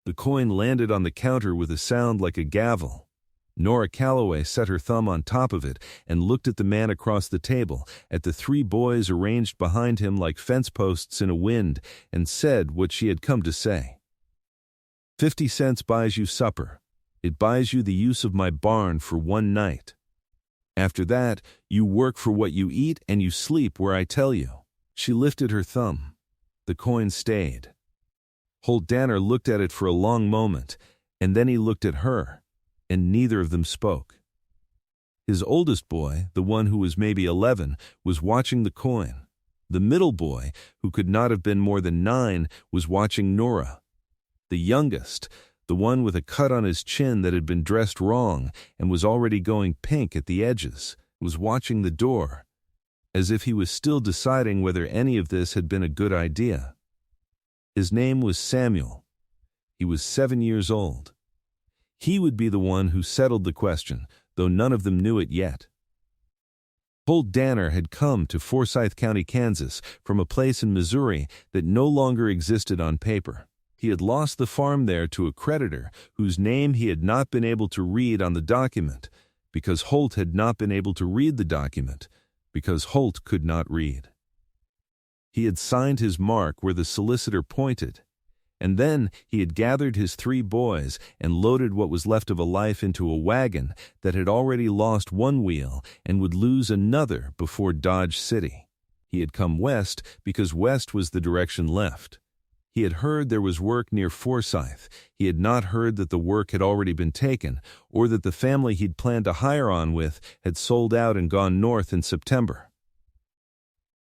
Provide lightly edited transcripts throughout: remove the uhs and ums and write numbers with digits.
The coin landed on the counter with a sound like a gavel. Nora Calloway set her thumb on top of it and looked at the man across the table, at the three boys arranged behind him like fence posts in a wind, and said what she had come to say. 50 cents buys you supper. It buys you the use of my barn for one night. After that, you work for what you eat and you sleep where I tell you. She lifted her thumb. The coin stayed. Holt Danner looked at it for a long moment, and then he looked at her, and neither of them spoke. His oldest boy, the one who was maybe 11, was watching the coin. The middle boy, who could not have been more than 9, was watching Nora. The youngest, the one with a cut on his chin that had been dressed wrong and was already going pink at the edges, was watching the door, as if he was still deciding whether any of this had been a good idea. His name was Samuel. He was 7 years old. He would be the one who settled the question, though none of them knew it yet. Holt Danner had come to Forsyth County, Kansas, from a place in Missouri that no longer existed on paper. He had lost the farm there to a creditor whose name he had not been able to read on the document, because Holt had not been able to read the document, because Holt could not read. He had signed his mark where the solicitor pointed, and then he had gathered his 3 boys and loaded what was left of a life into a wagon that had already lost one wheel and would lose another before Dodge City. He had come west because west was the direction left. He had heard there was work near Forsyth. He had not heard that the work had already been taken, or that the family he'd planned to hire on with had sold out and gone north in September.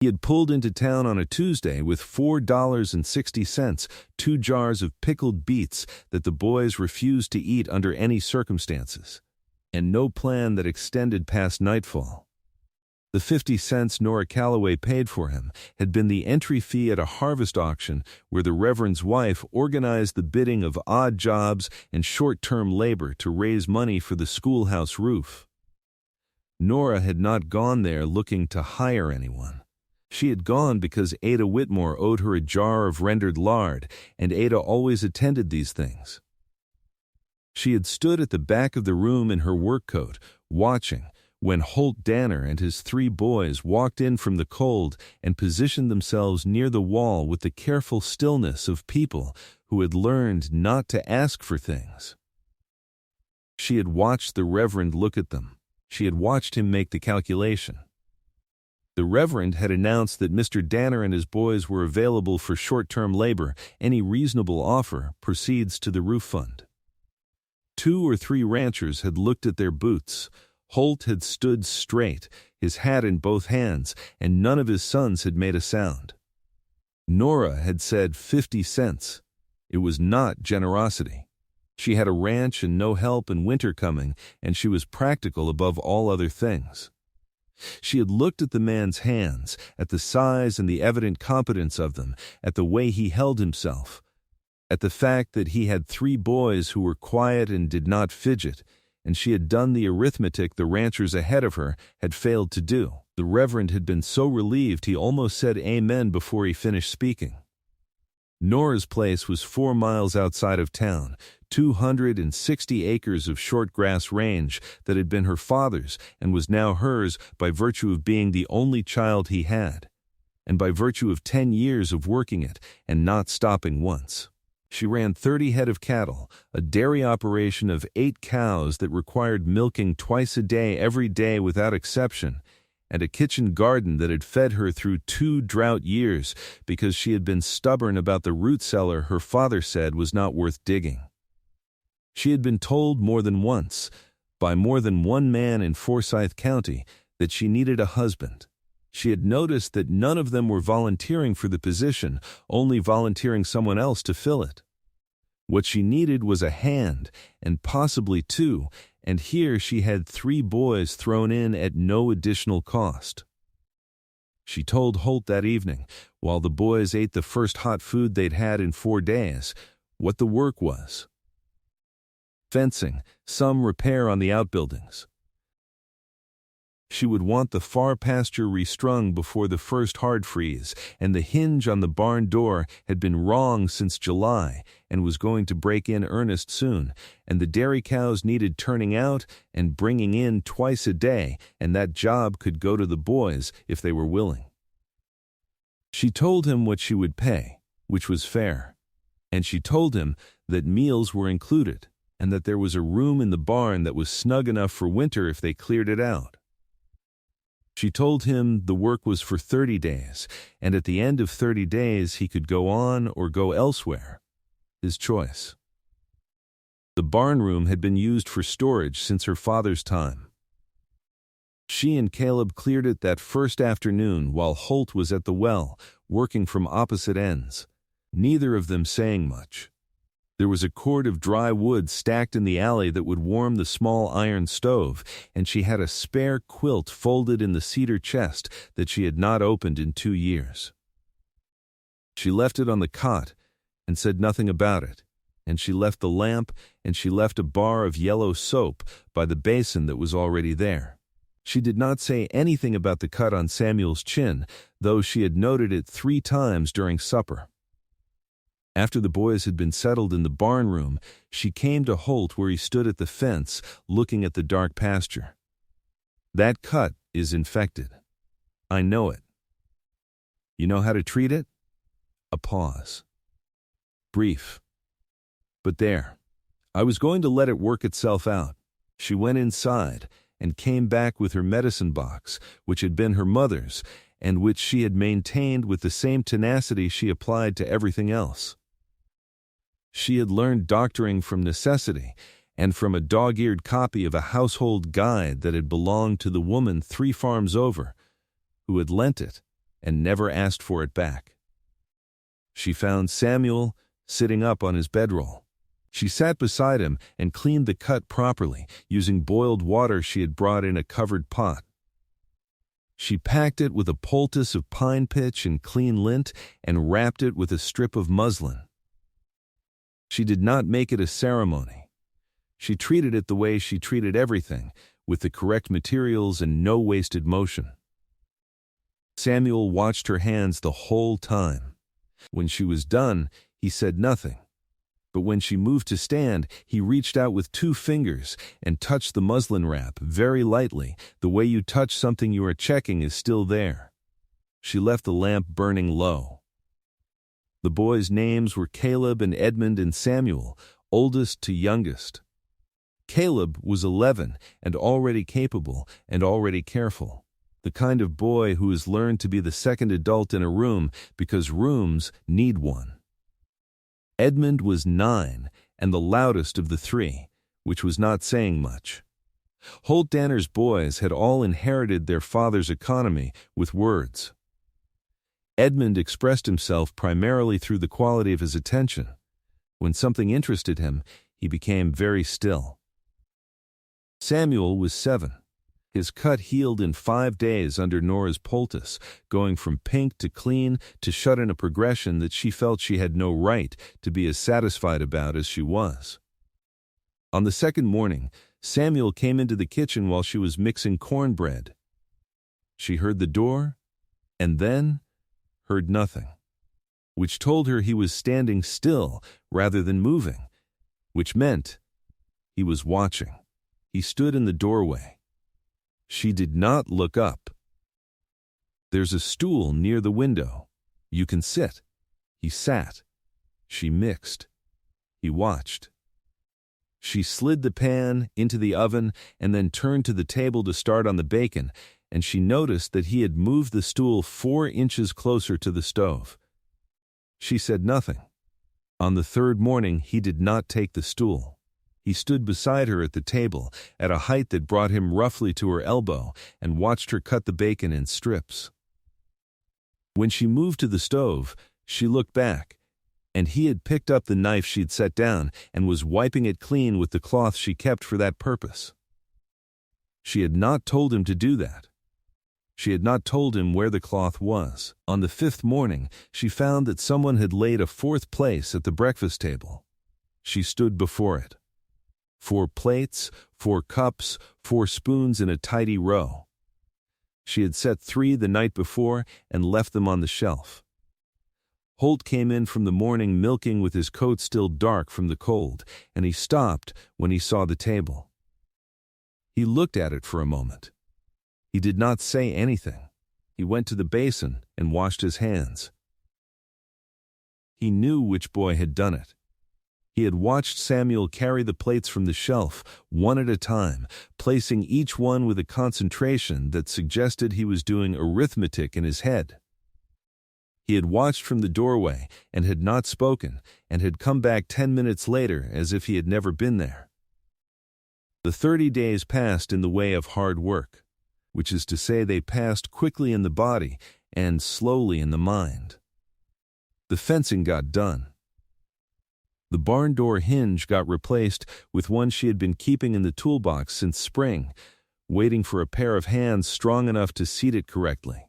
He had pulled into town on a Tuesday with $4.60, 2 jars of pickled beets that the boys refused to eat under any circumstances, and no plan that extended past nightfall. The 50 cents Nora Calloway paid for him had been the entry fee at a harvest auction where the Reverend's wife organized the bidding of odd jobs and short-term labor to raise money for the schoolhouse roof. Nora had not gone there looking to hire anyone. She had gone because Ada Whitmore owed her a jar of rendered lard, and Ada always attended these things. She had stood at the back of the room in her work coat, watching, when Holt Danner and his 3 boys walked in from the cold and positioned themselves near the wall with the careful stillness of people who had learned not to ask for things. She had watched the Reverend look at them. She had watched him make the calculation. The Reverend had announced that Mr. Danner and his boys were available for short-term labor. Any reasonable offer proceeds to the roof fund. 2 or 3 ranchers had looked at their boots. Holt had stood straight, his hat in both hands, and none of his sons had made a sound. Nora had said 50 cents. It was not generosity. She had a ranch and no help and winter coming, and she was practical above all other things. She had looked at the man's hands, at the size and the evident competence of them, at the way he held himself, at the fact that he had 3 boys who were quiet and did not fidget, and she had done the arithmetic the ranchers ahead of her had failed to do. The Reverend had been so relieved he almost said amen before he finished speaking. Nora's place was 4 miles outside of town, 260 acres of short grass range that had been her father's and was now hers by virtue of being the only child he had, and by virtue of 10 years of working it and not stopping once. She ran 30 head of cattle, a dairy operation of 8 cows that required milking twice a day every day without exception, and a kitchen garden that had fed her through 2 drought years because she had been stubborn about the root cellar her father said was not worth digging. She had been told more than once, by more than one man in Forsyth County, that she needed a husband. She had noticed that none of them were volunteering for the position, only volunteering someone else to fill it. What she needed was a hand, and possibly 2, and here she had 3 boys thrown in at no additional cost. She told Holt that evening, while the boys ate the first hot food they'd had in 4 days, what the work was. Fencing, some repair on the outbuildings. She would want the far pasture restrung before the first hard freeze, and the hinge on the barn door had been wrong since July and was going to break in earnest soon, and the dairy cows needed turning out and bringing in twice a day, and that job could go to the boys if they were willing. She told him what she would pay, which was fair, and she told him that meals were included and that there was a room in the barn that was snug enough for winter if they cleared it out. She told him the work was for 30 days, and at the end of 30 days he could go on or go elsewhere. His choice. The barn room had been used for storage since her father's time. She and Caleb cleared it that first afternoon while Holt was at the well, working from opposite ends, neither of them saying much. There was a cord of dry wood stacked in the alley that would warm the small iron stove, and she had a spare quilt folded in the cedar chest that she had not opened in 2 years. She left it on the cot and said nothing about it, and she left the lamp and she left a bar of yellow soap by the basin that was already there. She did not say anything about the cut on Samuel's chin, though she had noted it 3 times during supper. After the boys had been settled in the barn room, she came to Holt where he stood at the fence, looking at the dark pasture. "That cut is infected. I know it. You know how to treat it?" A pause. Brief. "But there. I was going to let it work itself out." She went inside and came back with her medicine box, which had been her mother's, and which she had maintained with the same tenacity she applied to everything else. She had learned doctoring from necessity and from a dog-eared copy of a household guide that had belonged to the woman 3 farms over, who had lent it and never asked for it back. She found Samuel sitting up on his bedroll. She sat beside him and cleaned the cut properly, using boiled water she had brought in a covered pot. She packed it with a poultice of pine pitch and clean lint and wrapped it with a strip of muslin. She did not make it a ceremony. She treated it the way she treated everything, with the correct materials and no wasted motion. Samuel watched her hands the whole time. When she was done, he said nothing. But when she moved to stand, he reached out with 2 fingers and touched the muslin wrap very lightly, the way you touch something you are checking is still there. She left the lamp burning low. The boys' names were Caleb and Edmund and Samuel, oldest to youngest. Caleb was 11 and already capable and already careful, the kind of boy who has learned to be the second adult in a room because rooms need one. Edmund was 9 and the loudest of the 3, which was not saying much. Holt Danner's boys had all inherited their father's economy with words. Edmund expressed himself primarily through the quality of his attention. When something interested him, he became very still. Samuel was 7. His cut healed in 5 days under Nora's poultice, going from pink to clean to shut in a progression that she felt she had no right to be as satisfied about as she was. On the second morning, Samuel came into the kitchen while she was mixing cornbread. She heard the door, and then heard nothing, which told her he was standing still rather than moving, which meant he was watching. He stood in the doorway. She did not look up. "There's a stool near the window. You can sit." He sat. She mixed. He watched. She slid the pan into the oven and then turned to the table to start on the bacon, and she noticed that he had moved the stool 4 inches closer to the stove. She said nothing. On the 3rd morning, he did not take the stool. He stood beside her at the table, at a height that brought him roughly to her elbow, and watched her cut the bacon in strips. When she moved to the stove, she looked back, and he had picked up the knife she'd set down and was wiping it clean with the cloth she kept for that purpose. She had not told him to do that. She had not told him where the cloth was. On the 5th morning, she found that someone had laid a 4th place at the breakfast table. She stood before it. 4 plates, 4 cups, 4 spoons in a tidy row. She had set 3 the night before and left them on the shelf. Holt came in from the morning milking with his coat still dark from the cold, and he stopped when he saw the table. He looked at it for a moment. He did not say anything. He went to the basin and washed his hands. He knew which boy had done it. He had watched Samuel carry the plates from the shelf, one at a time, placing each one with a concentration that suggested he was doing arithmetic in his head. He had watched from the doorway and had not spoken, and had come back 10 minutes later as if he had never been there. The 30 days passed in the way of hard work, which is to say they passed quickly in the body and slowly in the mind. The fencing got done. The barn door hinge got replaced with one she had been keeping in the toolbox since spring, waiting for a pair of hands strong enough to seat it correctly.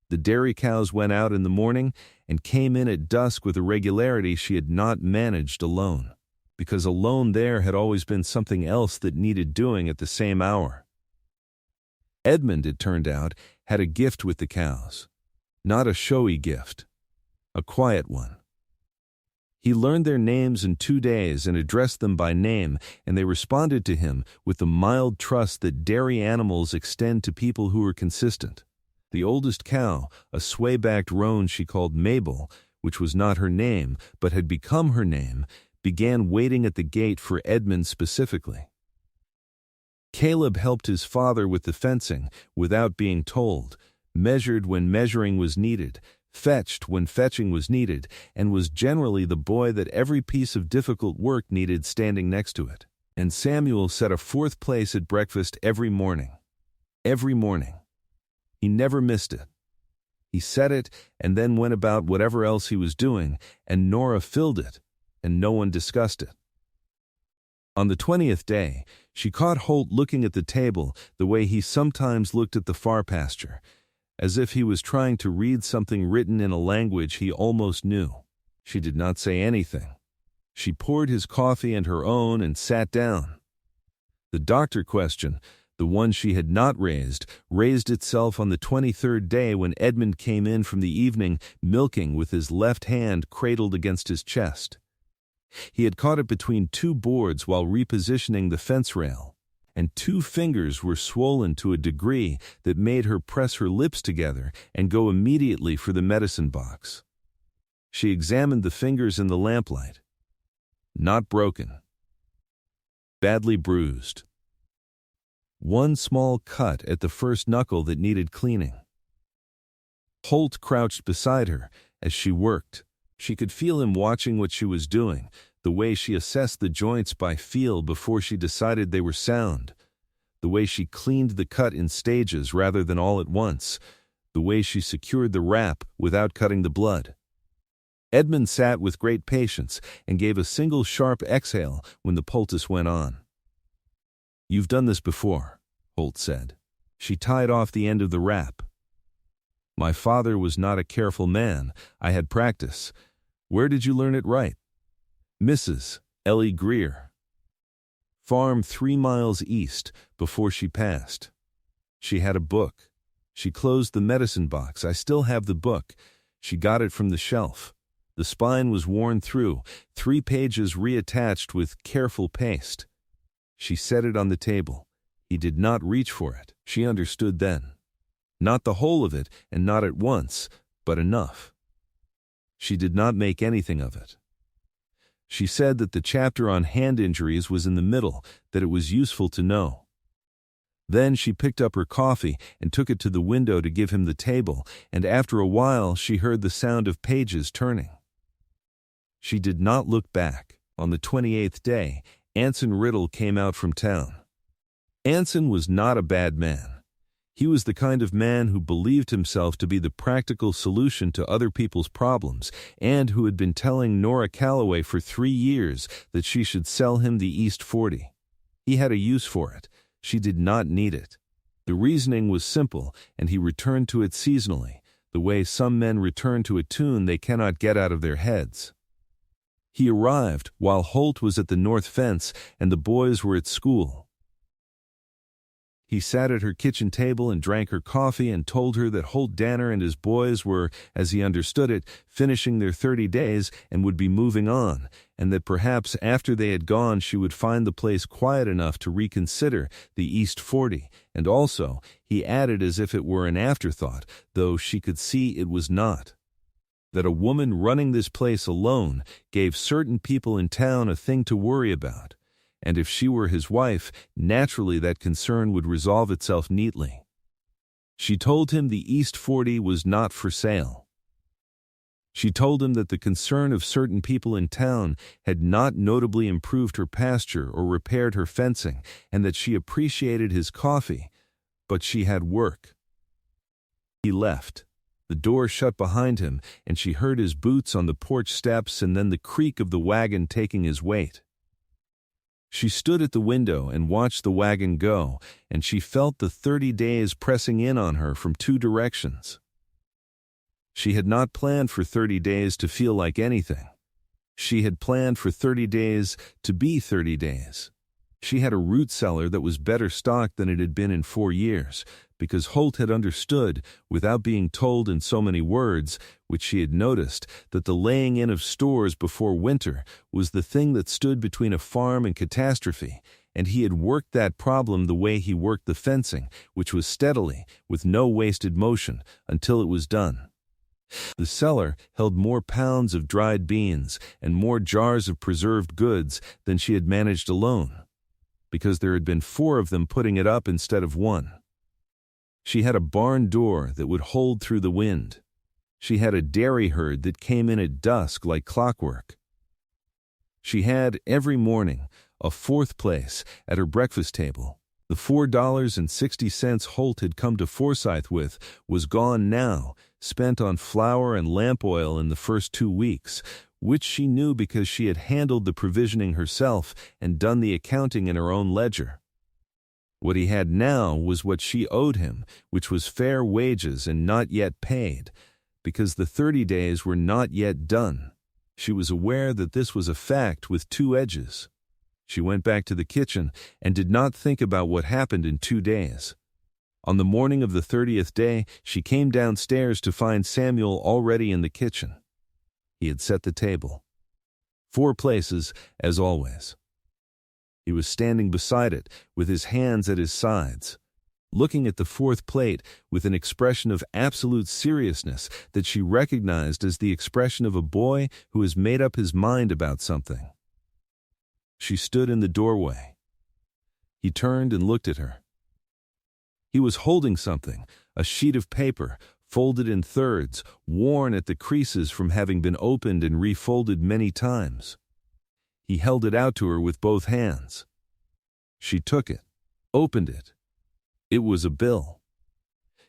The dairy cows went out in the morning and came in at dusk with a regularity she had not managed alone, because alone there had always been something else that needed doing at the same hour. Edmund, it turned out, had a gift with the cows. Not a showy gift, a quiet one. He learned their names in 2 days and addressed them by name, and they responded to him with the mild trust that dairy animals extend to people who are consistent. The oldest cow, a sway-backed roan she called Mabel, which was not her name but had become her name, began waiting at the gate for Edmund specifically. Caleb helped his father with the fencing without being told, measured when measuring was needed, fetched when fetching was needed, and was generally the boy that every piece of difficult work needed standing next to it. And Samuel set a 4th place at breakfast every morning. Every morning. He never missed it. He set it and then went about whatever else he was doing, and Nora filled it, and no one discussed it. On the 20th day, she caught Holt looking at the table the way he sometimes looked at the far pasture, as if he was trying to read something written in a language he almost knew. She did not say anything. She poured his coffee and her own and sat down. The doctor question, the one she had not raised itself on the 23rd day when Edmund came in from the evening milking with his left hand cradled against his chest. He had caught it between 2 boards while repositioning the fence rail, and 2 fingers were swollen to a degree that made her press her lips together and go immediately for the medicine box. She examined the fingers in the lamplight. Not broken. Badly bruised. 1 small cut at the first knuckle that needed cleaning. Holt crouched beside her as she worked. She could feel him watching what she was doing, the way she assessed the joints by feel before she decided they were sound, the way she cleaned the cut in stages rather than all at once, the way she secured the wrap without cutting the blood. Edmund sat with great patience and gave a single sharp exhale when the poultice went on. "You've done this before," Holt said. She tied off the end of the wrap. "My father was not a careful man. I had practice. Where did you learn it right?" "Mrs. Ellie Greer. Farm 3 miles east," before she passed. She had a book. She closed the medicine box. "I still have the book." She got it from the shelf. The spine was worn through, 3 pages reattached with careful paste. She set it on the table. He did not reach for it. She understood then. Not the whole of it, and not at once, but enough. She did not make anything of it. She said that the chapter on hand injuries was in the middle, that it was useful to know. Then she picked up her coffee and took it to the window to give him the table, and after a while she heard the sound of pages turning. She did not look back. On the 28th day, Anson Riddle came out from town. Anson was not a bad man. He was the kind of man who believed himself to be the practical solution to other people's problems, and who had been telling Nora Calloway for 3 years that she should sell him the East 40. He had a use for it. She did not need it. The reasoning was simple, and he returned to it seasonally, the way some men return to a tune they cannot get out of their heads. He arrived while Holt was at the north fence and the boys were at school. He sat at her kitchen table and drank her coffee and told her that Holt Danner and his boys were, as he understood it, finishing their 30 days and would be moving on, and that perhaps after they had gone she would find the place quiet enough to reconsider the East 40, and also, he added as if it were an afterthought, though she could see it was not, that a woman running this place alone gave certain people in town a thing to worry about, and if she were his wife, naturally that concern would resolve itself neatly. She told him the East 40 was not for sale. She told him that the concern of certain people in town had not notably improved her pasture or repaired her fencing, and that she appreciated his coffee, but she had work. He left. The door shut behind him, and she heard his boots on the porch steps and then the creak of the wagon taking his weight. She stood at the window and watched the wagon go, and she felt the 30 days pressing in on her from two directions. She had not planned for 30 days to feel like anything. She had planned for 30 days to be 30 days. She had a root cellar that was better stocked than it had been in 4 years, because Holt had understood, without being told in so many words, which she had noticed, that the laying in of stores before winter was the thing that stood between a farm and catastrophe, and he had worked that problem the way he worked the fencing, which was steadily, with no wasted motion, until it was done. The cellar held more pounds of dried beans and more jars of preserved goods than she had managed alone, because there had been 4 of them putting it up instead of 1. She had a barn door that would hold through the wind. She had a dairy herd that came in at dusk like clockwork. She had, every morning, a 4th place at her breakfast table. The $4.60 Holt had come to Forsyth with was gone now, spent on flour and lamp oil in the first 2 weeks, which she knew because she had handled the provisioning herself and done the accounting in her own ledger. What he had now was what she owed him, which was fair wages and not yet paid, because the 30 days were not yet done. She was aware that this was a fact with 2 edges. She went back to the kitchen and did not think about what happened in 2 days. On the morning of the 30th day, she came downstairs to find Samuel already in the kitchen. He had set the table. 4 places, as always. He was standing beside it, with his hands at his sides, looking at the 4th plate with an expression of absolute seriousness that she recognized as the expression of a boy who has made up his mind about something. She stood in the doorway. He turned and looked at her. He was holding something, a sheet of paper, folded in thirds, worn at the creases from having been opened and refolded many times. He held it out to her with both hands. She took it, opened it. It was a bill.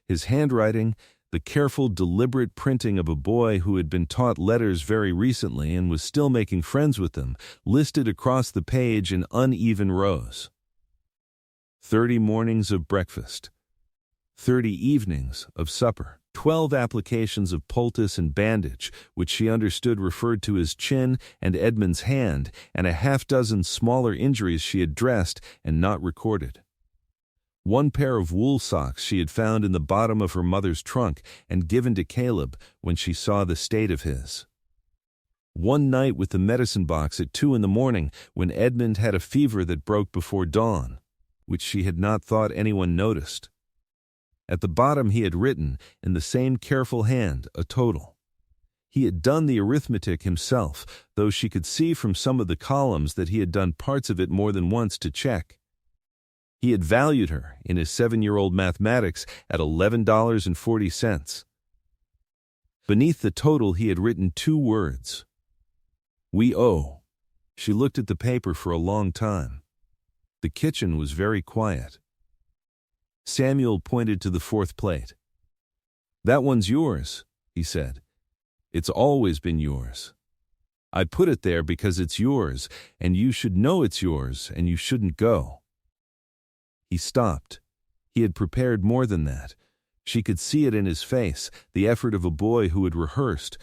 His handwriting, the careful, deliberate printing of a boy who had been taught letters very recently and was still making friends with them, listed across the page in uneven rows. 30 mornings of breakfast. 30 evenings of supper. 12 applications of poultice and bandage, which she understood referred to his chin and Edmund's hand, and a half-dozen smaller injuries she had dressed and not recorded. 1 pair of wool socks she had found in the bottom of her mother's trunk and given to Caleb when she saw the state of his. 1 night with the medicine box at 2 in the morning when Edmund had a fever that broke before dawn, which she had not thought anyone noticed. At the bottom he had written, in the same careful hand, a total. He had done the arithmetic himself, though she could see from some of the columns that he had done parts of it more than once to check. He had valued her, in his 7-year-old mathematics, at $11.40. Beneath the total he had written 2 words. We owe. She looked at the paper for a long time. The kitchen was very quiet. Samuel pointed to the 4th plate. That one's yours, he said. It's always been yours. I put it there because it's yours, and you should know it's yours, and you shouldn't go. He stopped. He had prepared more than that. She could see it in his face, the effort of a boy who had rehearsed,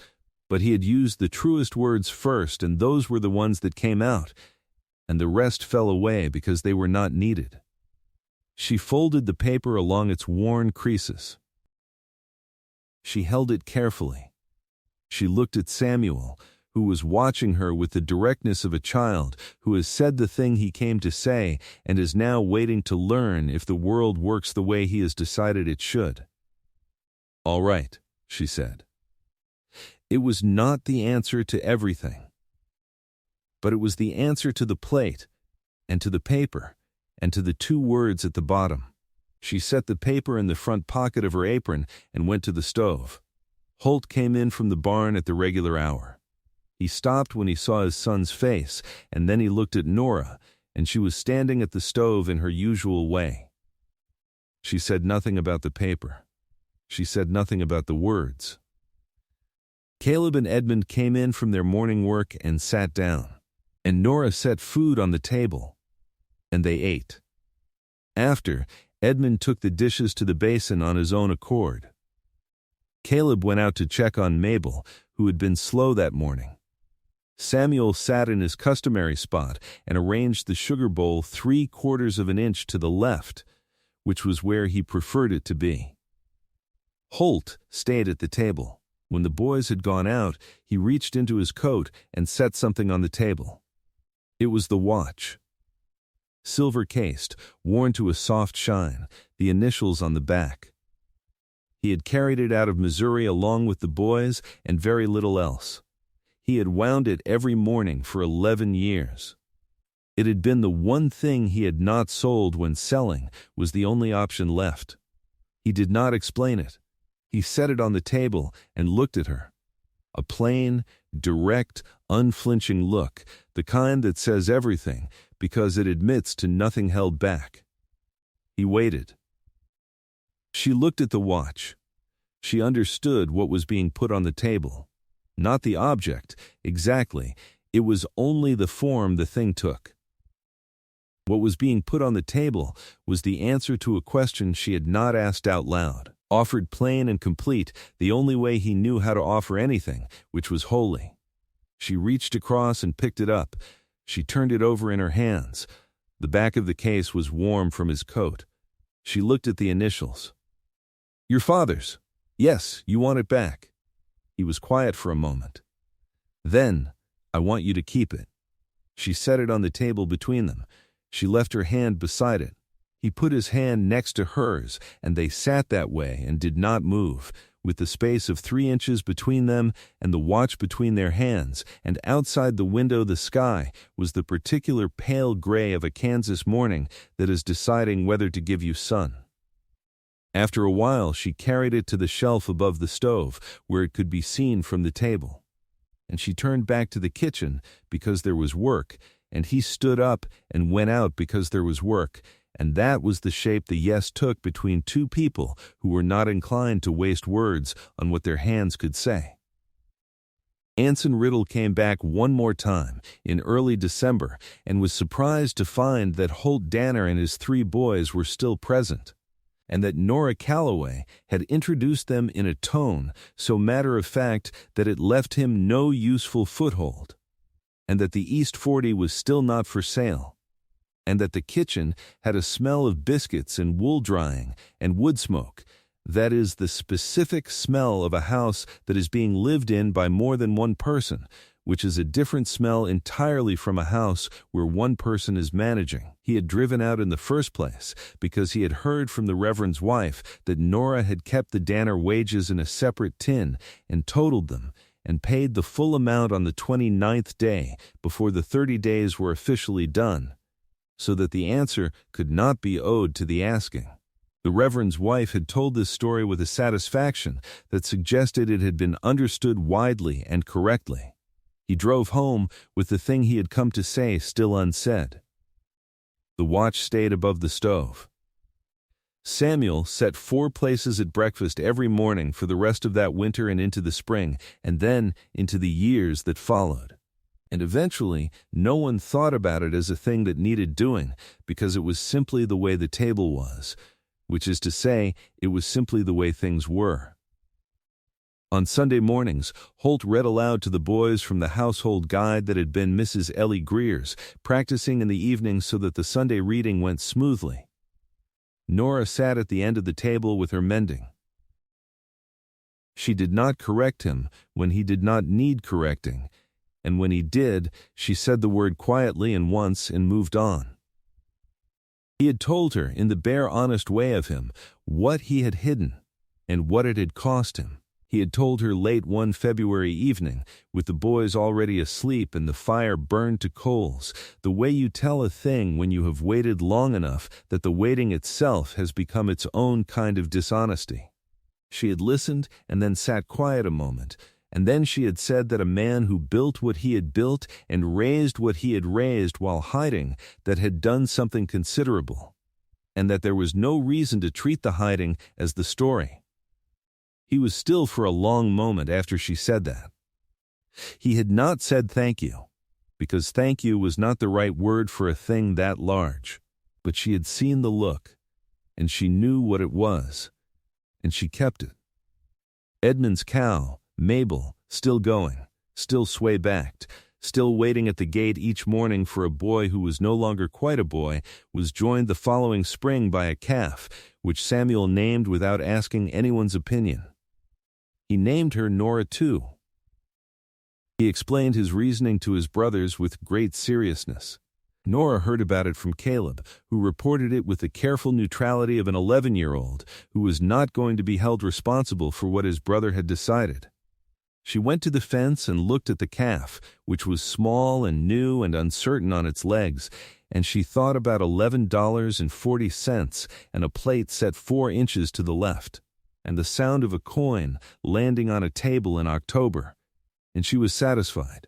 but he had used the truest words first, and those were the ones that came out, and the rest fell away because they were not needed. She folded the paper along its worn creases. She held it carefully. She looked at Samuel, who was watching her with the directness of a child who has said the thing he came to say and is now waiting to learn if the world works the way he has decided it should. "All right," she said. It was not the answer to everything, but it was the answer to the plate, and to the paper, and to the 2 words at the bottom. She set the paper in the front pocket of her apron and went to the stove. Holt came in from the barn at the regular hour. He stopped when he saw his son's face, and then he looked at Nora, and she was standing at the stove in her usual way. She said nothing about the paper. She said nothing about the words. Caleb and Edmund came in from their morning work and sat down, and Nora set food on the table, and they ate. After, Edmund took the dishes to the basin on his own accord. Caleb went out to check on Mabel, who had been slow that morning. Samuel sat in his customary spot and arranged the sugar bowl 3/4 of an inch to the left, which was where he preferred it to be. Holt stayed at the table. When the boys had gone out, he reached into his coat and set something on the table. It was the watch. Silver-cased, worn to a soft shine, the initials on the back. He had carried it out of Missouri along with the boys and very little else. He had wound it every morning for 11 years. It had been the one thing he had not sold when selling was the only option left. He did not explain it. He set it on the table and looked at her. A plain, direct, unflinching look, the kind that says everything because it admits to nothing held back. He waited. She looked at the watch. She understood what was being put on the table. Not the object, exactly. It was only the form the thing took. What was being put on the table was the answer to a question she had not asked out loud, offered plain and complete, the only way he knew how to offer anything, which was holy. She reached across and picked it up. She turned it over in her hands. The back of the case was warm from his coat. She looked at the initials. "Your father's. Yes, you want it back." He was quiet for a moment. "Then, I want you to keep it." She set it on the table between them. She left her hand beside it. He put his hand next to hers, and they sat that way and did not move, with the space of 3 inches between them and the watch between their hands, and outside the window the sky was the particular pale gray of a Kansas morning that is deciding whether to give you sun. After a while, she carried it to the shelf above the stove, where it could be seen from the table. And she turned back to the kitchen because there was work, and he stood up and went out because there was work, and that was the shape the yes took between 2 people who were not inclined to waste words on what their hands could say. Anson Riddle came back one more time in early December and was surprised to find that Holt Danner and his 3 boys were still present, and that Nora Calloway had introduced them in a tone so matter-of-fact that it left him no useful foothold, and that the East 40 was still not for sale, and that the kitchen had a smell of biscuits and wool drying and wood smoke, that is, the specific smell of a house that is being lived in by more than one person, which is a different smell entirely from a house where one person is managing. He had driven out in the first place because he had heard from the Reverend's wife that Nora had kept the Danner wages in a separate tin and totaled them and paid the full amount on the 29th day before the 30 days were officially done, so that the answer could not be owed to the asking. The Reverend's wife had told this story with a satisfaction that suggested it had been understood widely and correctly. He drove home with the thing he had come to say still unsaid. The watch stayed above the stove. Samuel set 4 places at breakfast every morning for the rest of that winter and into the spring, and then into the years that followed. And eventually, no one thought about it as a thing that needed doing, because it was simply the way the table was, which is to say, it was simply the way things were. On Sunday mornings, Holt read aloud to the boys from the household guide that had been Mrs. Ellie Greer's, practicing in the evenings so that the Sunday reading went smoothly. Nora sat at the end of the table with her mending. She did not correct him when he did not need correcting, and when he did, she said the word quietly and once and moved on. He had told her, in the bare honest way of him, what he had hidden and what it had cost him. He had told her late one February evening, with the boys already asleep and the fire burned to coals, the way you tell a thing when you have waited long enough that the waiting itself has become its own kind of dishonesty. She had listened and then sat quiet a moment, and then she had said that a man who built what he had built and raised what he had raised while hiding, that had done something considerable, and that there was no reason to treat the hiding as the story. He was still for a long moment after she said that. He had not said thank you, because thank you was not the right word for a thing that large, but she had seen the look, and she knew what it was, and she kept it. Edmund's cow, Mabel, still going, still sway-backed, still waiting at the gate each morning for a boy who was no longer quite a boy, was joined the following spring by a calf, which Samuel named without asking anyone's opinion. He named her Nora too. He explained his reasoning to his brothers with great seriousness. Nora heard about it from Caleb, who reported it with the careful neutrality of an 11-year-old who was not going to be held responsible for what his brother had decided. She went to the fence and looked at the calf, which was small and new and uncertain on its legs, and she thought about $11.40 and a plate set 4 inches to the left, and the sound of a coin landing on a table in October, and she was satisfied.